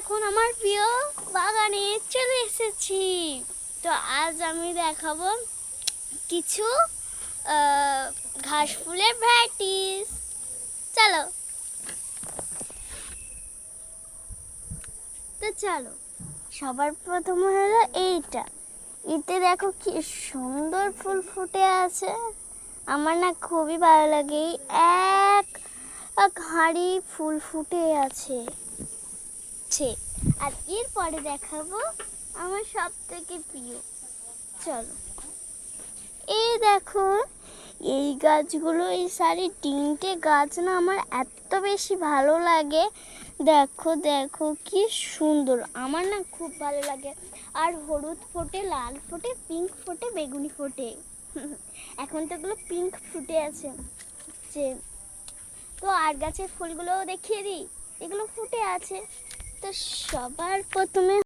এখন আমার প্রিয় বাগানে চলে এসেছি। তো আজ আমি দেখাবো কিছু ঘাস ফুলের ভ্যারাইটিস। চলো চলো সবার প্রথমে হলো এইটা। এতে দেখো কি সুন্দর ফুল ফুটে আছে। আমার না খুবই ভালো লাগে। এক হাঁড়ি ফুল ফুটে আছে। আর এরপরে দেখাবো আমার সব থেকে প্রিয়। চলো এই দেখো এই গাছগুলো, এই তিনটে গাছ না আমার এত বেশি ভালো লাগে। দেখো দেখো কি সুন্দর, আমার না খুব ভালো লাগে। আর হলুদ ফোটে, লাল ফোটে, পিঙ্ক ফোটে, বেগুনি ফোটে। এখন তো এগুলো পিঙ্ক ফুটে আছে। তো আর গাছের ফুলগুলো দেখিয়ে দিই, এগুলো ফুটে আছে। তো সবার প্রথমে